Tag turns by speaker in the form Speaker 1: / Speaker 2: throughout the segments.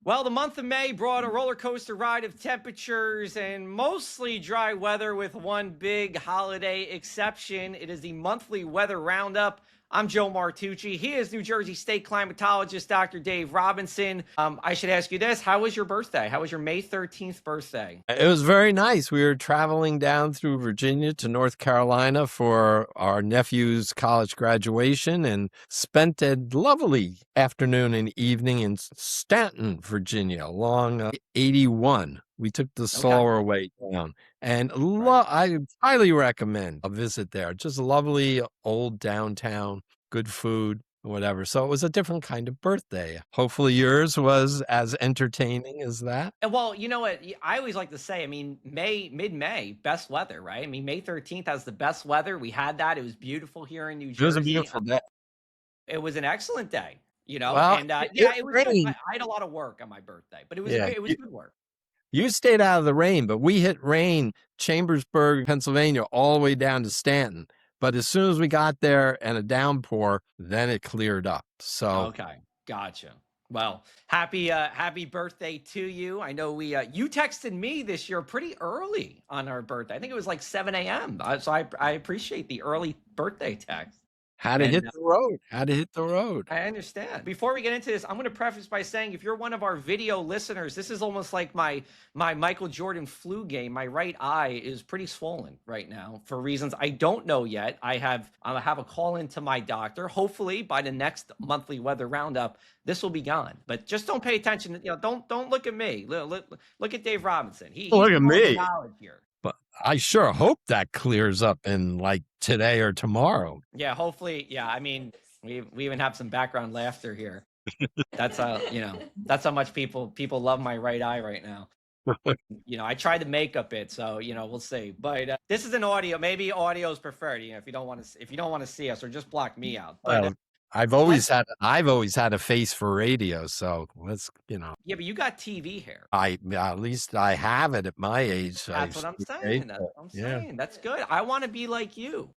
Speaker 1: Well, the month of May brought a roller coaster ride of temperatures and mostly dry weather with one big holiday exception. It is the monthly weather roundup. I'm Joe Martucci. He is New Jersey State climatologist Dr. Dave Robinson. I should ask you this. How was your birthday? How was your May 13th birthday?
Speaker 2: It was very nice. We were traveling down through Virginia to North Carolina for our nephew's college graduation and spent a lovely afternoon and evening in Stanton, Virginia, along 81. We took the
Speaker 1: Okay.
Speaker 2: slower way down, and
Speaker 1: Right.
Speaker 2: I highly recommend a visit there. Just a lovely old downtown, good food, whatever. So it was a different kind of birthday. Hopefully yours was as entertaining as that.
Speaker 1: And well, you know what? I always like to say, I mean, mid-May, best weather, right? I mean, May 13th has the best weather. We had that. It was beautiful here in New
Speaker 2: It was a
Speaker 1: Jersey.
Speaker 2: beautiful day.
Speaker 1: It was an excellent day,
Speaker 2: Well,
Speaker 1: and
Speaker 2: it
Speaker 1: yeah, it was good.
Speaker 2: rained.
Speaker 1: I had a lot of work on my birthday, but
Speaker 2: Yeah,
Speaker 1: it was good work.
Speaker 2: you stayed out of the rain, but we hit rain, Chambersburg, Pennsylvania, all the way down to Stanton. But as soon as we got there and a downpour, then it cleared up. So
Speaker 1: Okay, gotcha. Well, happy birthday to you. I know you texted me this year pretty early on our birthday. I think it was like 7 a.m. So I appreciate the early birthday text.
Speaker 2: had to
Speaker 1: And
Speaker 2: hit the road. Had to hit the road.
Speaker 1: I understand. Before we get into this, I'm going to preface by saying if you're one of our video listeners, this is almost like my Michael Jordan flu game. My right eye is pretty swollen right now for reasons I don't know yet. I have a call into my doctor. Hopefully by the next monthly weather roundup, this will be gone. But just don't pay attention. Don't look at me. Look at Dave Robinson. He's
Speaker 2: Look at
Speaker 1: calling the
Speaker 2: me.
Speaker 1: knowledge here.
Speaker 2: But I sure hope that clears up in like today or tomorrow.
Speaker 1: Yeah, hopefully. Yeah, I mean, we even have some background laughter here. That's how, that's how much people love my right eye right now. I tried to make up it, so we'll see. But this is an audio. Maybe audio is preferred. If you don't want to see us, or just block me out. But
Speaker 2: Well,
Speaker 1: let's.
Speaker 2: I've always had a face for radio, so
Speaker 1: Yeah, but you got TV hair.
Speaker 2: at least I have it at my age.
Speaker 1: That's what I'm saying. That's what I'm
Speaker 2: Yeah,
Speaker 1: saying. That's good. I want to be like you.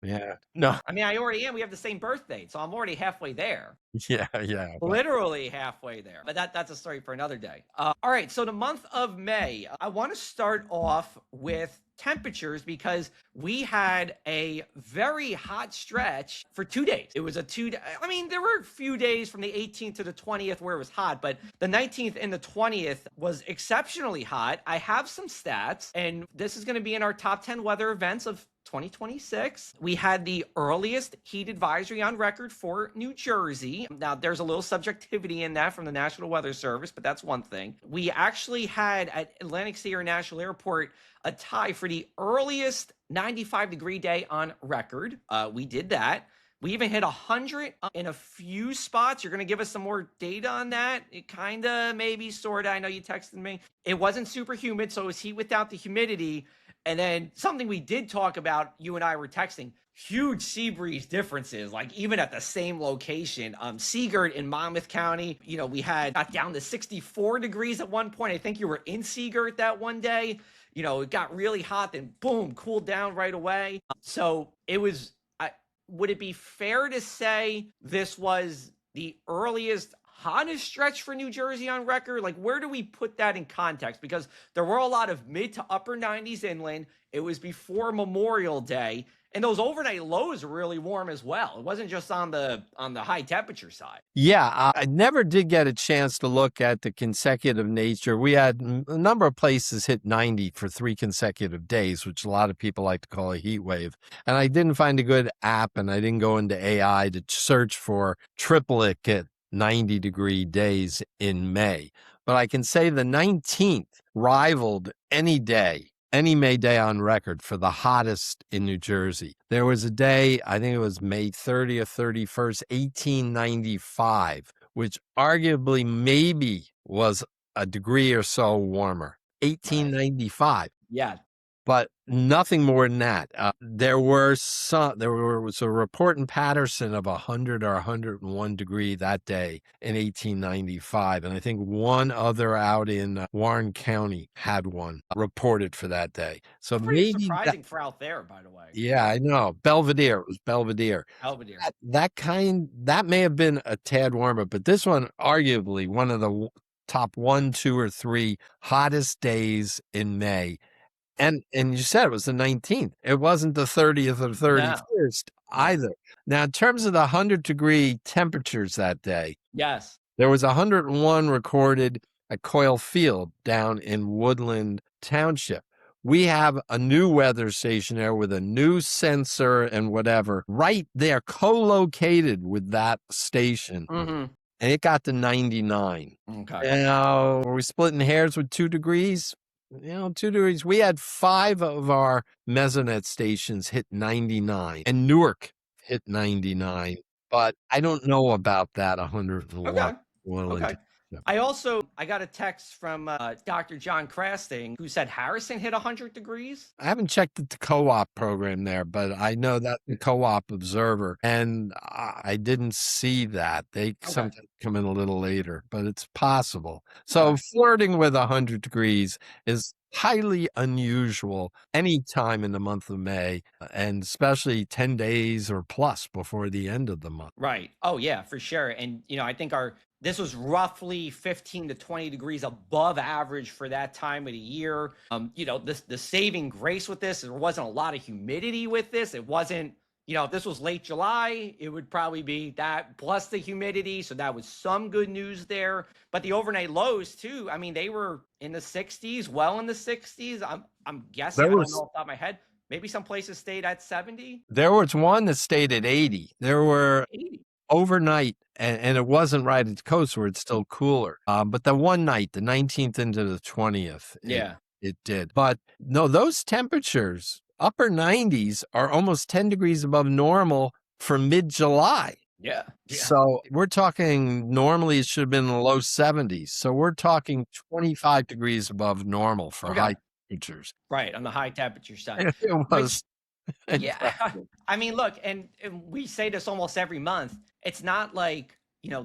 Speaker 2: yeah. No,
Speaker 1: I mean, I already am. We have the same birthday, so I'm already halfway there.
Speaker 2: yeah, yeah. But
Speaker 1: Literally halfway there. But that's a story for another day. All right. So the month of May, I want to start off with temperatures because we had a very hot stretch for 2 days. It was a I mean, there were a few days from the 18th to the 20th where it was hot, but the 19th and the 20th was exceptionally hot. I have some stats, and this is going to be in our top 10 weather events of 2026. We had the earliest heat advisory on record for New Jersey. Now, there's a little subjectivity in that from the National Weather Service, but that's one thing. We actually had at Atlantic City International Airport a tie for the earliest 95-degree day on record. We did that. We even hit 100 in a few spots. You're going to give us some more data on that? It kind of, maybe, sort of. I know you texted me. It wasn't super humid, so it was heat without the humidity. And then something we did talk about, you and I were texting, huge sea breeze differences, like even at the same location. Seagirt in Monmouth County, we got down to 64 degrees at one point. I think you were in Seagirt that one day. It got really hot, then boom, cooled down right away. So it was, would it be fair to say this was the earliest hottest stretch for New Jersey on record? Like, where do we put that in context? Because there were a lot of mid to upper 90s inland. It was before Memorial Day, and those overnight lows were really warm as well. It wasn't just on the high temperature side.
Speaker 2: yeah, I never did get a chance to look at the consecutive nature. We had a number of places hit 90 for 3 consecutive days, which a lot of people like to call a heat wave. And I didn't find a good app, and I didn't go into AI to search for triplicate 90-degree days in May. But I can say the 19th rivaled any day, any May day on record for the hottest in New Jersey. There was a day, I think it was May 30th, 31st, 1895, which arguably maybe was a degree or so warmer.
Speaker 1: Right.
Speaker 2: 1895.
Speaker 1: Yeah.
Speaker 2: But nothing more than that. There was a report in Patterson of 100 or 101 degree that day in 1895. And I think one other out in Warren County had one reported for that day. So
Speaker 1: It's pretty
Speaker 2: maybe that,
Speaker 1: surprising for out there, by the way.
Speaker 2: yeah, I know. Belvedere, it was Belvedere.
Speaker 1: Belvedere.
Speaker 2: That may have been a tad warmer, but this one, arguably one of the top 1, 2, or 3 hottest days in May. And you said it was the 19th. It wasn't the 30th or
Speaker 1: No.
Speaker 2: 31st
Speaker 1: No.
Speaker 2: either. Now, in terms of the 100-degree temperatures that day,
Speaker 1: Yes.
Speaker 2: there was 101 recorded at Coyle Field down in Woodland Township. We have a new weather station there with a new sensor and whatever right there, co-located with that station.
Speaker 1: Mm-hmm.
Speaker 2: And it got to 99.
Speaker 1: Okay.
Speaker 2: Were we splitting hairs with 2 degrees? 2 degrees. We had 5 of our Mesonet stations hit 99, and Newark hit 99. But I don't know about that 101.
Speaker 1: Okay. Okay. I got a text from Dr. John Crasting who said Harrison hit 100 degrees.
Speaker 2: I haven't checked the co-op program there, but I know that the co-op observer, and I didn't see that. They sometimes come in a little later, but it's possible. So flirting with 100 degrees is highly unusual any time in the month of May, and especially 10 days or plus before the end of the month.
Speaker 1: Right. Oh, yeah, for sure. And, I think this was roughly 15 to 20 degrees above average for that time of the year. The saving grace with this, there wasn't a lot of humidity with this. It wasn't, if this was late July, it would probably be that plus the humidity. So that was some good news there. But the overnight lows too, I mean, they were in the 60s, well in the 60s. I'm guessing, I don't know off the top of my head. Maybe some places stayed at 70.
Speaker 2: There was one that stayed at 80. There were 80. Overnight, and it wasn't right at the coast where it's still cooler. But the one night, the 19th into the 20th, it did. But no, those temperatures, upper 90s, are almost 10 degrees above normal for mid-July.
Speaker 1: Yeah.
Speaker 2: So we're talking, normally it should have been in the low 70s. So we're talking 25 degrees above normal for high temperatures.
Speaker 1: Right, on the high temperature side.
Speaker 2: It was.
Speaker 1: Yeah. I mean, look, and we say this almost every month. It's not like,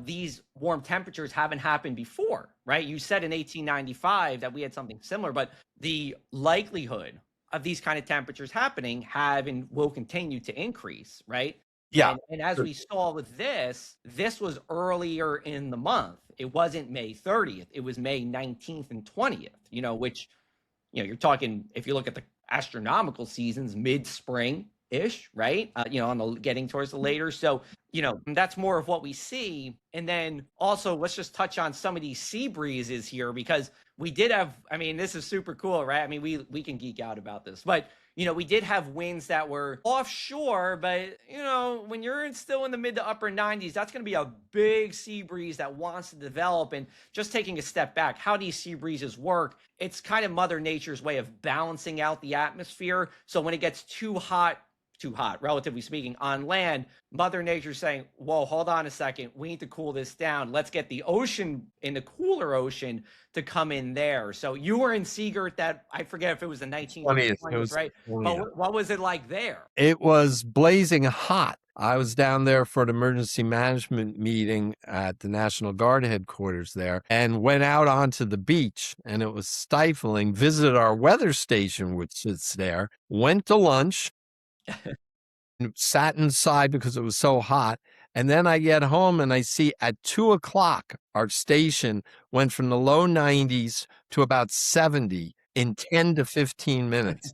Speaker 1: these warm temperatures haven't happened before, right? You said in 1895 that we had something similar, but the likelihood of these kind of temperatures happening have and will continue to increase, right?
Speaker 2: Yeah.
Speaker 1: And as we saw with this was earlier in the month. It wasn't May 30th. It was May 19th and 20th, which, you're talking, if you look at the astronomical seasons, mid-spring-ish, right? On the getting towards the later. So, that's more of what we see. And then also, let's just touch on some of these sea breezes here, because we did have, I mean, this is super cool, right? I mean, we can geek out about this, but we did have winds that were offshore, but when you're still in the mid to upper 90s, that's going to be a big sea breeze that wants to develop. And just taking a step back, how these sea breezes work, it's kind of Mother Nature's way of balancing out the atmosphere. So when it gets too hot, relatively speaking, on land, Mother Nature's saying, whoa, hold on a second. We need to cool this down. Let's get the ocean, in the cooler ocean, to come in there. So you were in Seagirt that, I forget if it was the 1920s, right? But what was it like there?
Speaker 2: It was blazing hot. I was down there for an emergency management meeting at the National Guard headquarters there, and went out onto the beach, and it was stifling, visited our weather station, which is there, went to lunch, sat inside because it was so hot. And then I get home and I see at 2:00, our station went from the low 90s to about 70 in 10 to 15 minutes.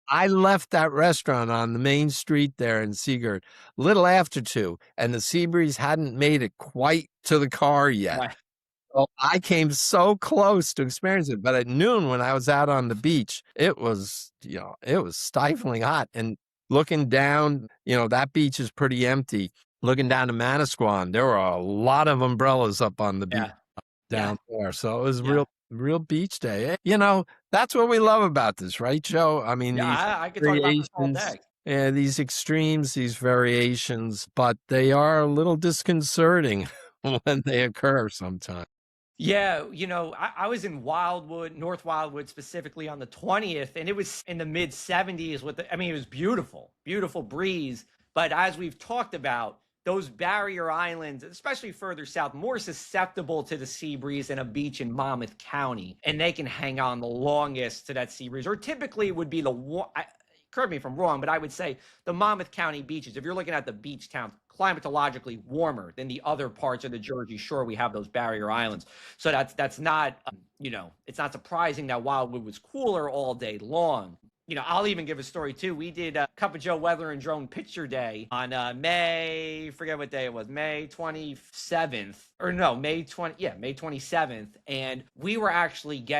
Speaker 2: I left that restaurant on the main street there in Seagirt a little after 2, and the sea breeze hadn't made it quite to the car yet.
Speaker 1: Right.
Speaker 2: Well, I came so close to experience it, but at noon when I was out on the beach, it was, it was stifling hot. And looking down, that beach is pretty empty. Looking down to Manasquan, there were a lot of umbrellas up on the beach down there. So it was real beach day. That's what we love about this, right, Joe? I mean,
Speaker 1: I could talk about this all day.
Speaker 2: Yeah, these extremes, these variations, but they are a little disconcerting when they occur sometimes.
Speaker 1: Yeah, I was in Wildwood, North Wildwood specifically on the 20th, and it was in the mid 70s it was beautiful, beautiful breeze. But as we've talked about, those barrier islands, especially further south, more susceptible to the sea breeze than a beach in Monmouth County, and they can hang on the longest to that sea breeze, or typically would be correct me if I'm wrong, but I would say the Monmouth County beaches, if you're looking at the beach towns, climatologically warmer than the other parts of the Jersey Shore. We have those barrier islands. So that's not, it's not surprising that Wildwood was cooler all day long. I'll even give a story too. We did a Cup of Joe Weather and Drone Picture Day on forget what day it was, May 27th, or no, May 27th. And we were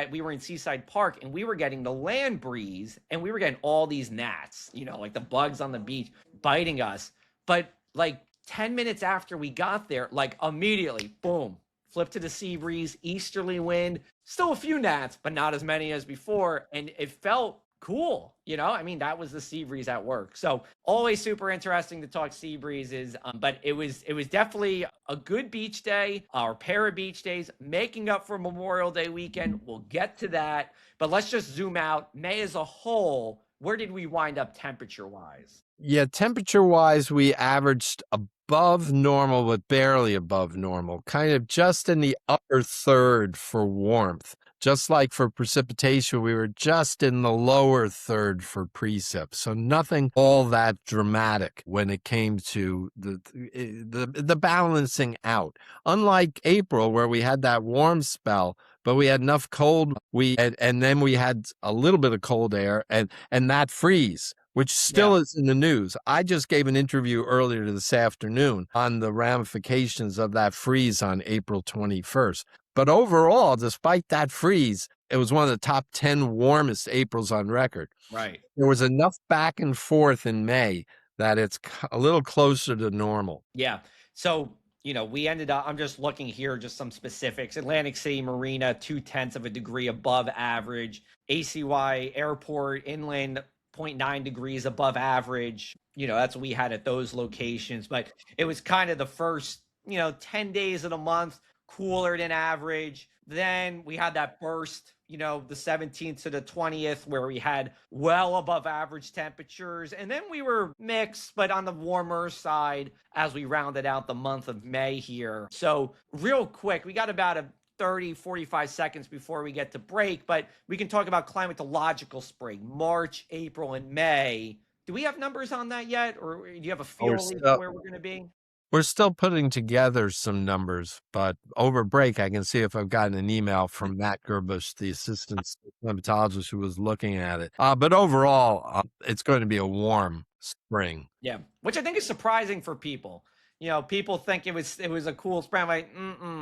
Speaker 1: we were in Seaside Park and we were getting the land breeze and we were getting all these gnats, like the bugs on the beach biting us. But like 10 minutes after we got there, like immediately, boom, flip to the sea breeze, easterly wind, still a few gnats, but not as many as before. And it felt cool. That was the sea breeze at work. So always super interesting to talk sea breezes. But it was definitely a good beach day, or pair of beach days, making up for Memorial Day weekend. We'll get to that, but let's just zoom out. May as a whole, where did we wind up temperature wise?
Speaker 2: Yeah, temperature wise, we averaged above normal, but barely above normal, kind of just in the upper third for warmth. Just like for precipitation, we were just in the lower third for precip. So nothing all that dramatic when it came to the balancing out. Unlike April, where we had that warm spell, but we had enough cold, and then we had a little bit of cold air and that freeze, which still is in the news. I just gave an interview earlier this afternoon on the ramifications of that freeze on April 21st. But overall, despite that freeze, it was one of the top 10 warmest Aprils on record.
Speaker 1: Right.
Speaker 2: There was enough back and forth in May that it's a little closer to normal.
Speaker 1: Yeah. So, we ended up, I'm just looking here, just some specifics. Atlantic City Marina, 0.2 of a degree above average. ACY Airport, inland, 0.9 degrees above average. That's what we had at those locations. But it was kind of the first, 10 days of the month, cooler than average. Then we had that burst, the 17th to the 20th, where we had well above average temperatures. And then we were mixed, but on the warmer side as we rounded out the month of May here. So real quick, we got about 45 seconds before we get to break, but we can talk about climatological spring, March, April, and May. Do we have numbers on that yet? Or do you have a feel of where we're going to be?
Speaker 2: We're still putting together some numbers, but over break, I can see if I've gotten an email from Matt Gerbush, the assistant climatologist who was looking at it. But overall, it's going to be a warm spring.
Speaker 1: Yeah, which I think is surprising for people. People think it was a cool spring.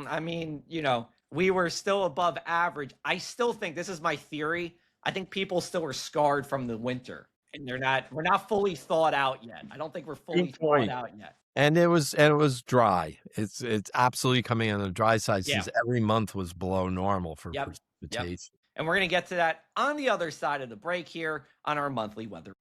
Speaker 1: I'm like, we were still above average. I still think, this is my theory, I think people still are scarred from the winter, and we're not fully thawed out yet. I don't think we're fully thawed out yet.
Speaker 2: And it was dry. It's absolutely coming on the dry side since every month was below normal for precipitation.
Speaker 1: Yep. And we're going to get to that on the other side of the break here on our monthly weather.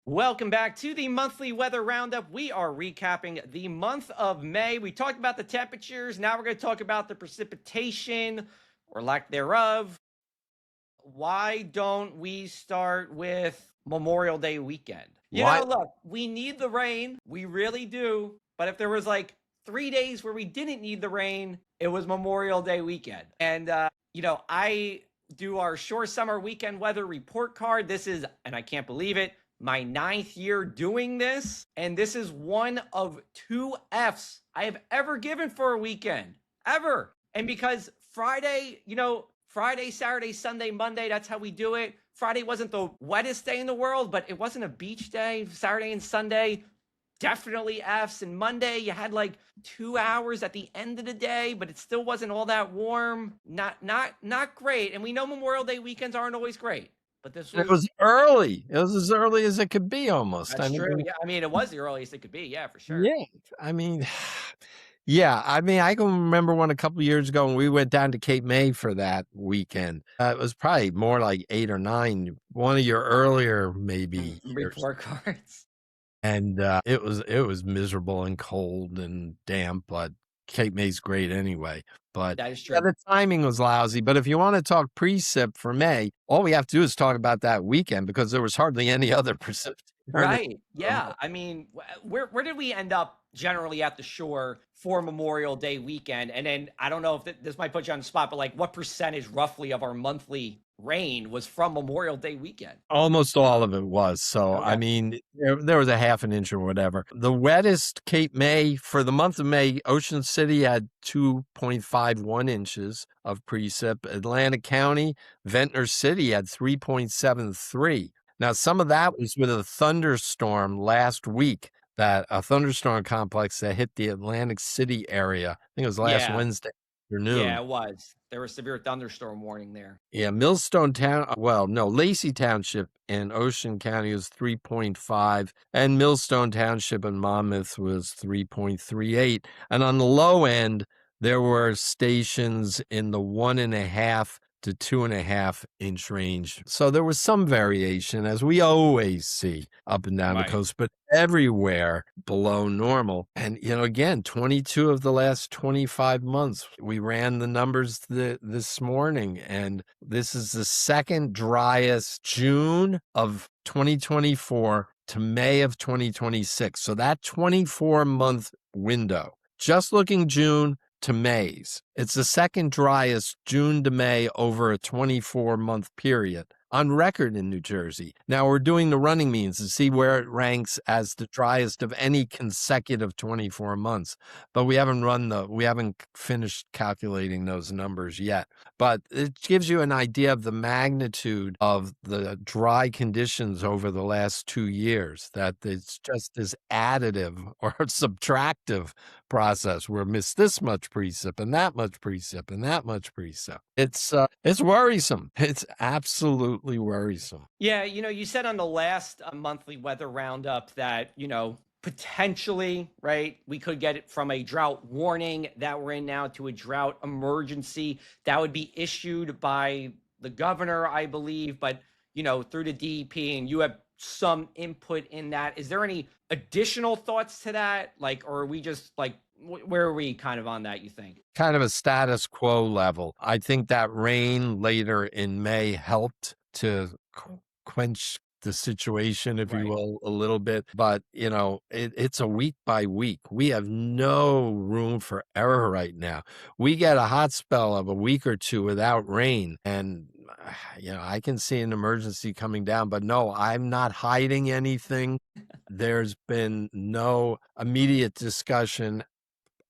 Speaker 1: Welcome back to the monthly weather roundup. We are recapping the month of May. We talked about the temperatures. Now we're going to talk about the precipitation or lack thereof. Why don't we start with Memorial Day weekend? Look, we need the rain. We really do. But if there was like 3 days where we didn't need the rain, it was Memorial Day weekend. And, I do our short summer weekend weather report card. This is, and I can't believe it, my 9th year doing this. And this is one of 2 Fs I have ever given for a weekend, ever. And because Friday, Saturday, Sunday, Monday, that's how we do it. Friday wasn't the wettest day in the world, but it wasn't a beach day. Saturday and Sunday, definitely Fs. And Monday, you had like 2 hours at the end of the day, but it still wasn't all that warm. Not great. And we know Memorial Day weekends aren't always great. But
Speaker 2: it was early. It was as early as it could be almost.
Speaker 1: That's true. Yeah, it was the earliest it could be. Yeah, for sure.
Speaker 2: Yeah. I can remember one a couple of years ago when we went down to Cape May for that weekend. It was probably more like 8 or 9, one of your earlier maybe
Speaker 1: report cards.
Speaker 2: And it was miserable and cold and damp, but Cape May's great anyway. But
Speaker 1: that is true.
Speaker 2: The timing was lousy. But if you want to talk precip for May, all we have to do is talk about that weekend because there was hardly any other precipitation. Turn it
Speaker 1: Right. Yeah. I mean, where did we end up generally at the shore for Memorial Day weekend? And then I don't know if this might put you on the spot, but like what percentage roughly of our monthly rain was from Memorial Day weekend?
Speaker 2: almost all of it was. So, I
Speaker 1: Okay.
Speaker 2: mean, there was a half an inch or whatever. The wettest Cape May for the month of May, Ocean City had 2.51 inches of precip. Atlantic County, Ventnor City had 3.73. Now, some of that was with a thunderstorm last week, that a thunderstorm complex that hit the Atlantic City area. I think it was last
Speaker 1: Yeah.
Speaker 2: Wednesday
Speaker 1: Yeah,
Speaker 2: afternoon.
Speaker 1: it was. There was severe thunderstorm warning there.
Speaker 2: Yeah, Millstone Town, well, no, Lacey Township in Ocean County was 3.5, and Millstone Township in Monmouth was 3.38. And on the low end, there were stations in the 1.5 to 2.5 inch range. So there was some variation, as we always see up and down the
Speaker 1: Right.
Speaker 2: coast, but everywhere below normal. And, again, 22 of the last 25 months, we ran the numbers this morning, and this is the second driest June of 2024 to May of 2026. So that 24-month window, just looking June to May's, it's the second driest June to May over a 24-month period on record in New Jersey. Now we're doing the running means to see where it ranks as the driest of any consecutive 24 months, but we haven't finished calculating those numbers yet. But it gives you an idea of the magnitude of the dry conditions over the last 2 years, that it's just this additive or subtractive process. We're missed this much precip and that much precip and that much precip. It's worrisome. It's absolutely worrisome.
Speaker 1: Yeah, you said on the last monthly weather roundup that, potentially, right, we could get it from a drought warning that we're in now to a drought emergency that would be issued by the governor, I believe, but, through the DEP, and you have some input in that. Is there any additional thoughts to that? Like, or are we just like, where are we kind of on that, you think?
Speaker 2: Kind of a status quo level. I think that rain later in May helped to quench the situation, if you
Speaker 1: Right.
Speaker 2: will, a little bit. But, it's a week by week. We have no room for error right now. We get a hot spell of a week or two without rain, and I can see an emergency coming down, but no, I'm not hiding anything. There's been no immediate discussion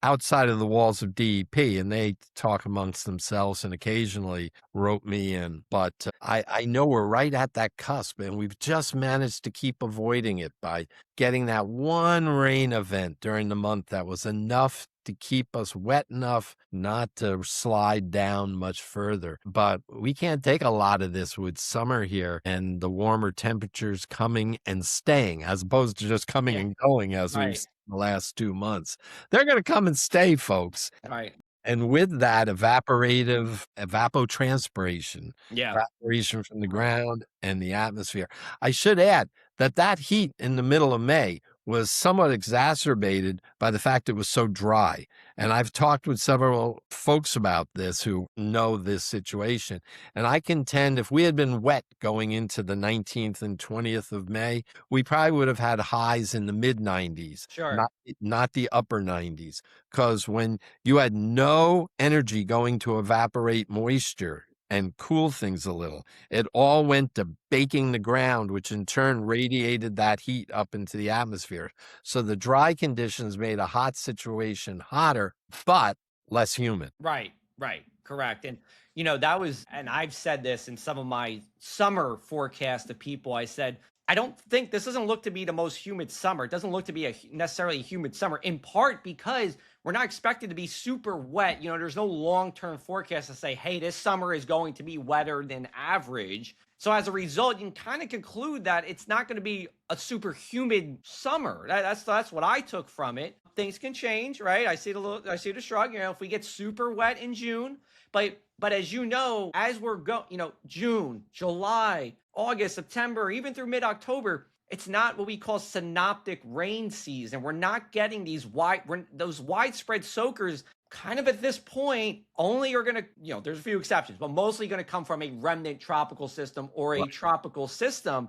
Speaker 2: outside of the walls of DEP, and they talk amongst themselves and occasionally rope me in. But I know we're right at that cusp, and we've just managed to keep avoiding it by getting that one rain event during the month that was enough to keep us wet enough not to slide down much further. But we can't take a lot of this with summer here and the warmer temperatures coming and staying, as opposed to just coming
Speaker 1: Yeah.
Speaker 2: and going as we've
Speaker 1: Right.
Speaker 2: seen the last 2 months. They're going to come and stay, folks.
Speaker 1: Right.
Speaker 2: And with that, evapotranspiration,
Speaker 1: Yeah.
Speaker 2: evaporation from the ground and the atmosphere. I should add that heat in the middle of May was somewhat exacerbated by the fact it was so dry. And I've talked with several folks about this who know this situation. And I contend if we had been wet going into the 19th and 20th of May, we probably would have had highs in the mid 90s,
Speaker 1: Sure.
Speaker 2: not the upper 90s. Because when you had no energy going to evaporate moisture and cool things a little, it all went to baking the ground, which in turn radiated that heat up into the atmosphere. So the dry conditions made a hot situation hotter, but less humid.
Speaker 1: Right, right, correct. And that was, and I've said this in some of my summer forecast to people. I said, I don't think this doesn't look to be the most humid summer. It doesn't look to be necessarily a humid summer, in part because we're not expected to be super wet. There's no long-term forecast to say, hey, this summer is going to be wetter than average. So as a result, you can kind of conclude that it's not going to be a super humid summer. That's what I took from it. Things can change, right? I see the shrug. If we get super wet in June, but as as we're June, July, August, September, even through mid-October, it's not what we call synoptic rain season. We're not getting those widespread soakers. Kind of at this point, only are going to, there's a few exceptions, but mostly going to come from a remnant tropical system or a tropical system.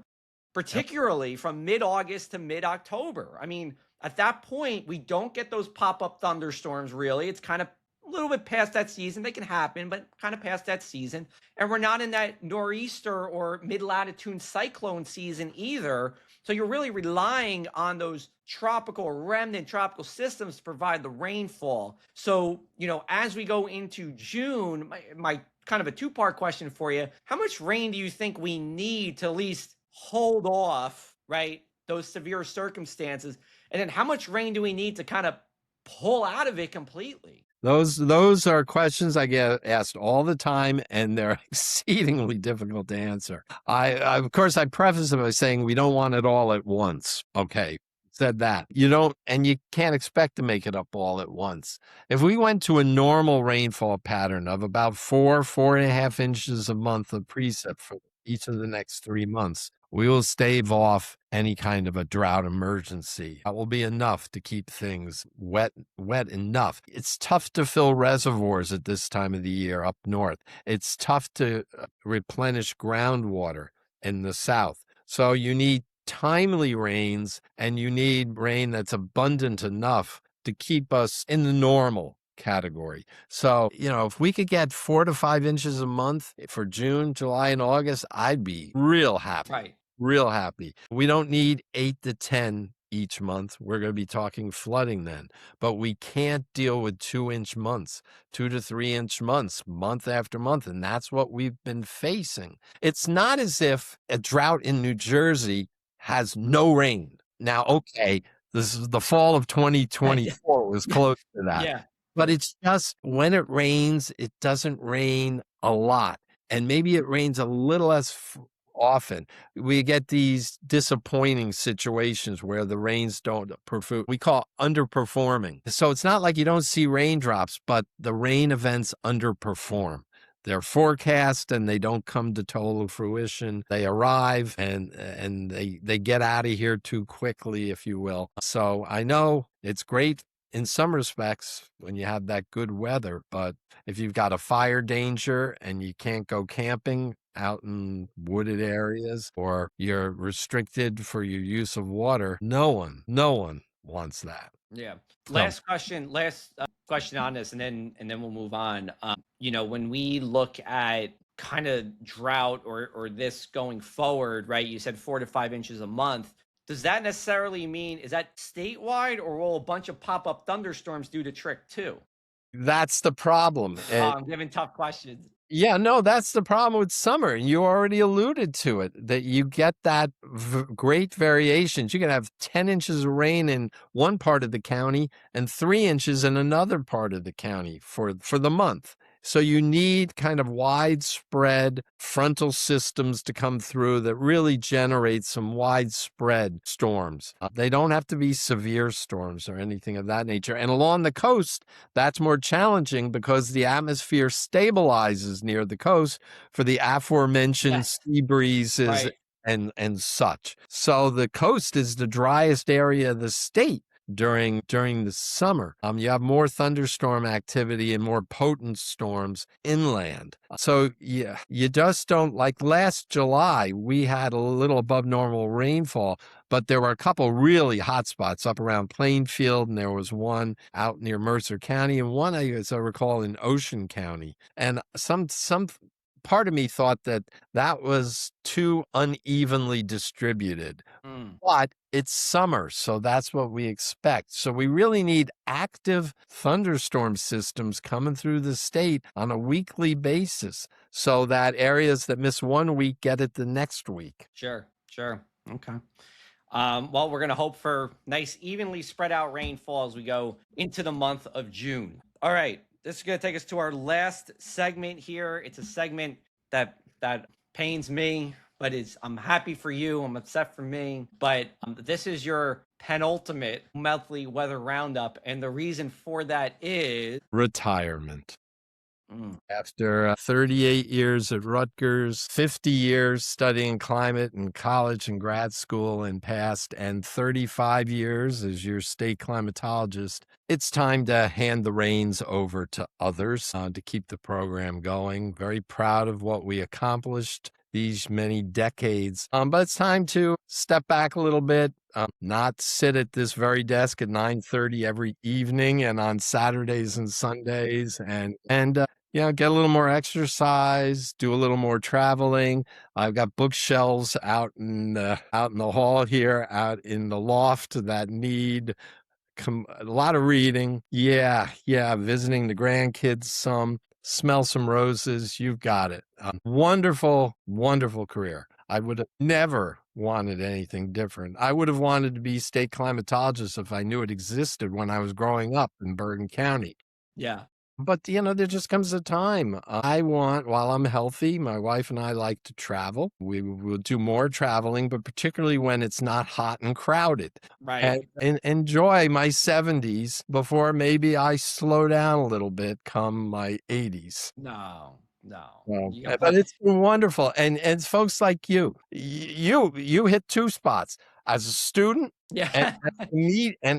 Speaker 1: particularly from mid-August to mid-October. I mean, at that point, we don't get those pop-up thunderstorms really. It's kind of a little bit past that season. They can happen, but kind of past that season. And we're not in that nor'easter or mid-latitude cyclone season either. So you're really relying on those tropical or remnant tropical systems to provide the rainfall. So, as we go into June, my kind of a two-part question for you. How much rain do you think we need to at least hold off, right, those severe circumstances? And then how much rain do we need to kind of pull out of it completely?
Speaker 2: Those are questions I get asked all the time, and they're exceedingly difficult to answer. Of course, I preface it by saying we don't want it all at once. Okay, said that. You don't, and you can't expect to make it up all at once. If we went to a normal rainfall pattern of about 4.5 inches a month of precip for each of the next 3 months, we will stave off any kind of a drought emergency. That will be enough to keep things wet enough. It's tough to fill reservoirs at this time of the year up north. It's tough to replenish groundwater in the south. So you need timely rains, and you need rain that's abundant enough to keep us in the normal category. So, if we could get 4 to 5 inches a month for June, July, and August, I'd be real happy.
Speaker 1: Right.
Speaker 2: Real happy. We don't need 8 to 10 each month. We're going to be talking flooding then, but we can't deal with 2-inch months, 2 to 3-inch months, month after month. And that's what we've been facing. It's not as if a drought in New Jersey has no rain. Now, okay, this is the fall of 2024 was close to that.
Speaker 1: Yeah.
Speaker 2: But it's just when it rains, it doesn't rain a lot. And maybe it rains a little less often. We get these disappointing situations where the rains don't perform. We call underperforming. So it's not like you don't see raindrops, but the rain events underperform. They're forecast and they don't come to total fruition. They arrive and they get out of here too quickly, if you will. So I know it's great in some respects when you have that good weather, but if you've got a fire danger and you can't go camping out in wooded areas, or you're restricted for your use of water, no one wants that.
Speaker 1: Yeah.
Speaker 2: So,
Speaker 1: Last question on this, and then we'll move on. When we look at kind of drought or this going forward, right? You said 4 to 5 inches a month. Does that necessarily mean, is that statewide, or will a bunch of pop-up thunderstorms do the trick too?
Speaker 2: that's the problem.
Speaker 1: I'm giving tough questions.
Speaker 2: Yeah, no, that's the problem with summer. And you already alluded to it, that you get that great variations. You can have 10 inches of rain in one part of the county and 3 inches in another part of the county for the month. So you need kind of widespread frontal systems to come through that really generate some widespread storms. They don't have to be severe storms or anything of that nature. And along the coast, that's more challenging because the atmosphere stabilizes near the coast for the aforementioned
Speaker 1: Yes.
Speaker 2: sea breezes
Speaker 1: Right.
Speaker 2: and such. So the coast is the driest area of the state during the summer. You have more thunderstorm activity and more potent storms inland. So yeah, you just don't, like last July, we had a little above normal rainfall, but there were a couple really hot spots up around Plainfield, and there was one out near Mercer County, and one, as I recall, in Ocean County. And some part of me thought that was too unevenly distributed.
Speaker 1: Mm.
Speaker 2: But it's summer, so that's what we expect. So we really need active thunderstorm systems coming through the state on a weekly basis so that areas that miss 1 week get it the next week.
Speaker 1: Sure. Okay. Well, we're going to hope for nice, evenly spread out rainfall as we go into the month of June. All right. This is going to take us to our last segment here. It's a segment that pains me, but I'm happy for you. I'm upset for me. But this is your penultimate monthly weather roundup. And the reason for that is
Speaker 2: Retirement. After 38 years at Rutgers, 50 years studying climate in college and grad school and past, and 35 years as your state climatologist, it's time to hand the reins over to others to keep the program going. Very proud of what we accomplished these many decades. But it's time to step back a little bit, not sit at this very desk at 9:30 every evening and on Saturdays and Sundays, and get a little more exercise, do a little more traveling. I've got bookshelves out in the hall here, out in the loft that need a lot of reading. Yeah, visiting the grandkids some, smell some roses. You've got it. Wonderful, wonderful career. I would have never wanted anything different. I would have wanted to be state climatologist if I knew it existed when I was growing up in Bergen County.
Speaker 1: Yeah.
Speaker 2: But, there just comes a time. While I'm healthy, my wife and I like to travel. We will do more traveling, but particularly when it's not hot and crowded.
Speaker 1: Right.
Speaker 2: And enjoy my 70s before maybe I slow down a little bit come my 80s.
Speaker 1: No, no.
Speaker 2: Well,
Speaker 1: You got
Speaker 2: but
Speaker 1: plenty.
Speaker 2: it's been wonderful, and it's folks like you. You hit two spots. As a student and
Speaker 1: Yeah.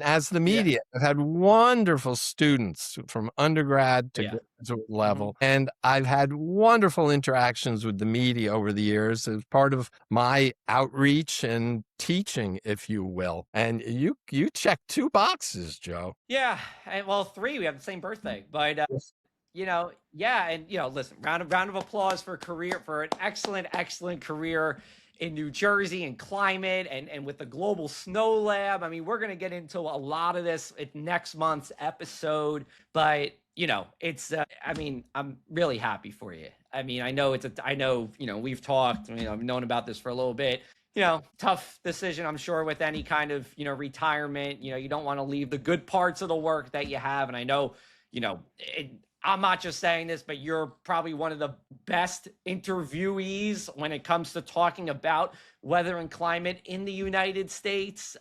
Speaker 2: as the
Speaker 1: Yeah.
Speaker 2: media, I've had wonderful students from undergrad to
Speaker 1: Yeah.
Speaker 2: graduate
Speaker 1: Mhm.
Speaker 2: level, and I've had wonderful interactions with the media over the years as part of my outreach and teaching, if you will. And you check two boxes, Joe.
Speaker 1: Yeah. And well, three, we have the same birthday. But yeah, and listen, round of applause for an excellent career in New Jersey and climate and with the global snow lab. I mean, we're gonna get into a lot of this in next month's episode, but it's I mean, I'm really happy for you. I mean, I know, we've talked, I've known about this for a little bit. Tough decision, I'm sure, with any kind of, retirement. You don't want to leave the good parts of the work that you have. And I know, I'm not just saying this, but you're probably one of the best interviewees when it comes to talking about weather and climate in the United States.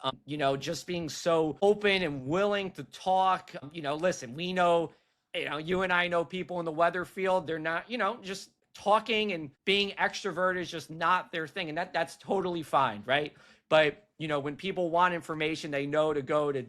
Speaker 1: Just being so open and willing to talk. Listen, we know, you and I know people in the weather field, they're not, just talking and being extroverted is just not their thing. And that's totally fine, right? But when people want information, they know to go to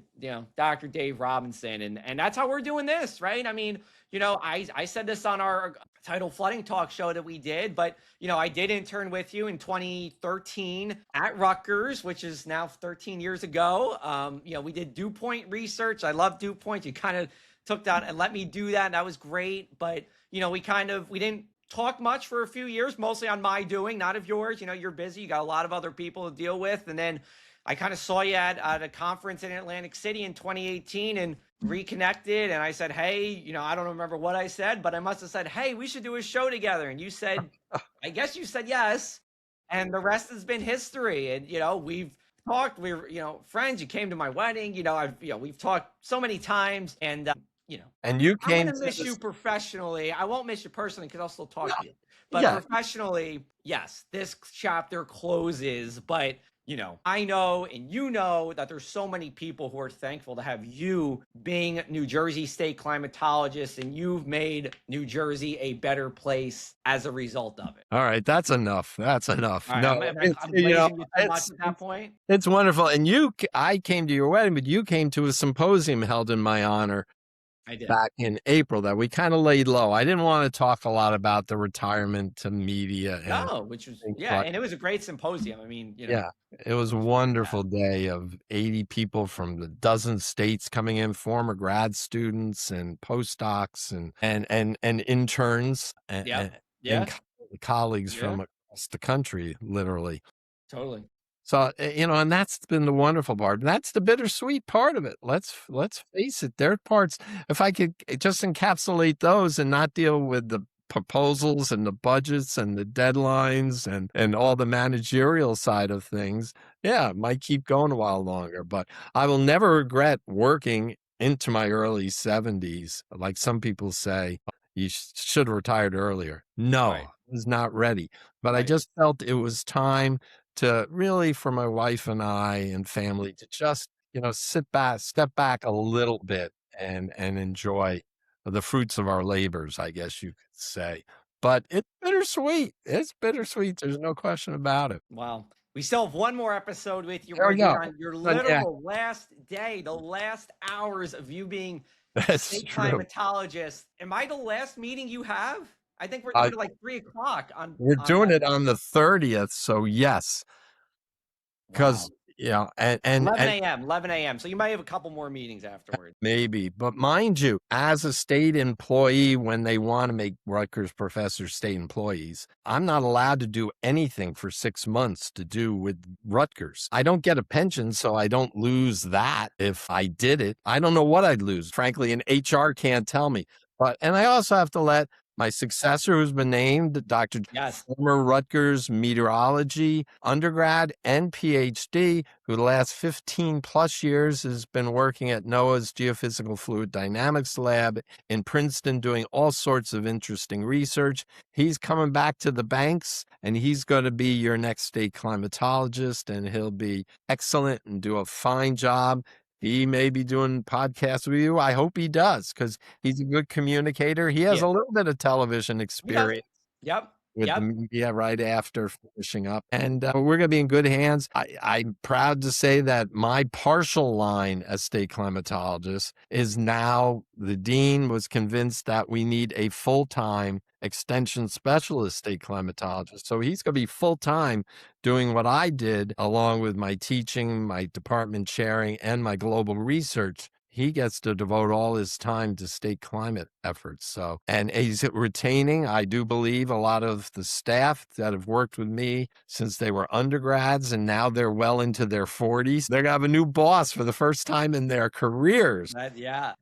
Speaker 1: Dr. Dave Robinson, and that's how we're doing this, right? I mean, I said this on our tidal flooding talk show that we did, but I did intern with you in 2013 at Rutgers, which is now 13 years ago. We did dew point research. I love dew points. You kind of took that and let me do that, and that was great. But we didn't talk much for a few years, mostly on my doing, not of yours. You're busy. You got a lot of other people to deal with. And then I kind of saw you at a conference in Atlantic City in 2018 and reconnected. And I said, hey, I don't remember what I said, but I must have said, hey, we should do a show together. And you said, I guess you said yes. And the rest has been history. And, we've talked, we're, friends. You came to my wedding. We've talked so many times. And,
Speaker 2: And you
Speaker 1: I'm
Speaker 2: came
Speaker 1: gonna
Speaker 2: to
Speaker 1: miss you
Speaker 2: this.
Speaker 1: professionally. I won't miss you personally because I'll still talk to you. But
Speaker 2: Yeah,
Speaker 1: professionally, yes, this chapter closes. But I know and that there's so many people who are thankful to have you being New Jersey state climatologist, and you've made New Jersey a better place as a result of it.
Speaker 2: all right, that's enough. That's enough.
Speaker 1: All right,
Speaker 2: No,
Speaker 1: I'm glazing you too much at that point.
Speaker 2: it's wonderful. And I came to your wedding, but you came to a symposium held in my honor
Speaker 1: I did.
Speaker 2: back in April that we kind of laid low. I didn't want to talk a lot about the retirement to media and
Speaker 1: No, which was
Speaker 2: things
Speaker 1: yeah,
Speaker 2: like.
Speaker 1: and it was a great symposium. I mean,
Speaker 2: Yeah, it was a wonderful day of 80 people from the dozen states coming in, former grad students and postdocs and interns
Speaker 1: Yep.
Speaker 2: and
Speaker 1: Yeah.
Speaker 2: colleagues
Speaker 1: Yeah.
Speaker 2: from across the country, literally.
Speaker 1: Totally.
Speaker 2: So, and that's been the wonderful part. That's the bittersweet part of it. Let's face it. There are parts. If I could just encapsulate those and not deal with the proposals and the budgets and the deadlines and all the managerial side of things, yeah, it might keep going a while longer. But I will never regret working into my early 70s. Like some people say, you should have retired earlier. No,
Speaker 1: Right.
Speaker 2: I was not ready. But I
Speaker 1: Right.
Speaker 2: just felt it was time to really, for my wife and I and family, to just step back a little bit and enjoy the fruits of our labors, I guess you could say. But it's bittersweet. It's bittersweet. There's no question about it.
Speaker 1: Wow. We still have one more episode with you.
Speaker 2: There
Speaker 1: We're
Speaker 2: we
Speaker 1: gonna
Speaker 2: go.
Speaker 1: get on your
Speaker 2: Yeah,
Speaker 1: literal last day, the last hours of you being
Speaker 2: that's
Speaker 1: state
Speaker 2: true.
Speaker 1: climatologist. Am I the last meeting you have? I think we're doing it like 3 o'clock
Speaker 2: We're
Speaker 1: on
Speaker 2: doing
Speaker 1: that.
Speaker 2: it on the 30th, so yes,
Speaker 1: Wow.
Speaker 2: because and
Speaker 1: 11 a.m. 11 a.m. So you might have a couple more meetings afterwards.
Speaker 2: maybe, but mind you, as a state employee, when they want to make Rutgers professors state employees, I'm not allowed to do anything for 6 months to do with Rutgers. I don't get a pension, so I don't lose that if I did it. I don't know what I'd lose. Frankly, and HR can't tell me. And I also have to let my successor, who's been named, Dr.
Speaker 1: Yes.
Speaker 2: former Rutgers meteorology undergrad and PhD, who the last 15 plus years has been working at NOAA's Geophysical Fluid Dynamics Lab in Princeton, doing all sorts of interesting research. He's coming back to the banks, and he's going to be your next state climatologist, and he'll be excellent and do a fine job. He may be doing podcasts with you. I hope he does, because he's a good communicator. He has
Speaker 1: Yeah.
Speaker 2: a little bit of television
Speaker 1: He does.
Speaker 2: experience
Speaker 1: Yep.
Speaker 2: with
Speaker 1: Yep.
Speaker 2: the media right after finishing up. And we're going to be in good hands. I'm proud to say that my partial line as state climatologist is now, the dean was convinced that we need a full-time extension specialist state climatologist. So he's going to be full-time doing what I did, along with my teaching, my department chairing, and my global research. He gets to devote all his time to state climate efforts. So, and he's retaining, I do believe, a lot of the staff that have worked with me since they were undergrads, and now they're well into their 40s. They're going to have a new boss for the first time in their careers.
Speaker 1: Yeah.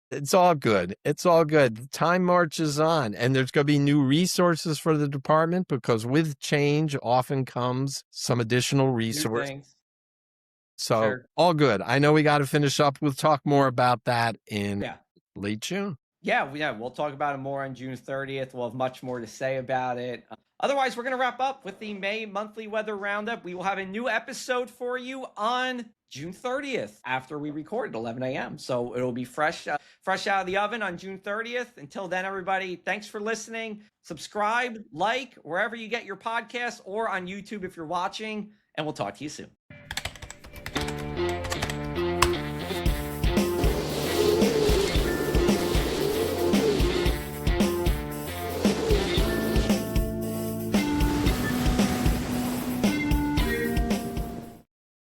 Speaker 2: It's all good. It's all good. Time marches on, and there's going to be new resources for the department, because with change often comes some additional
Speaker 1: New
Speaker 2: resources.
Speaker 1: things.
Speaker 2: So
Speaker 1: Sure.
Speaker 2: all good. I know we got to finish up. We'll talk more about that in
Speaker 1: Yeah.
Speaker 2: late June.
Speaker 1: Yeah, we'll talk about it more on June 30th. We'll have much more to say about it. Otherwise, we're going to wrap up with the May monthly weather roundup. We will have a new episode for you on June 30th after we record at 11 a.m. So it'll be fresh out of the oven on June 30th. Until then, everybody, thanks for listening. Subscribe, like, wherever you get your podcasts, or on YouTube if you're watching, and we'll talk to you soon.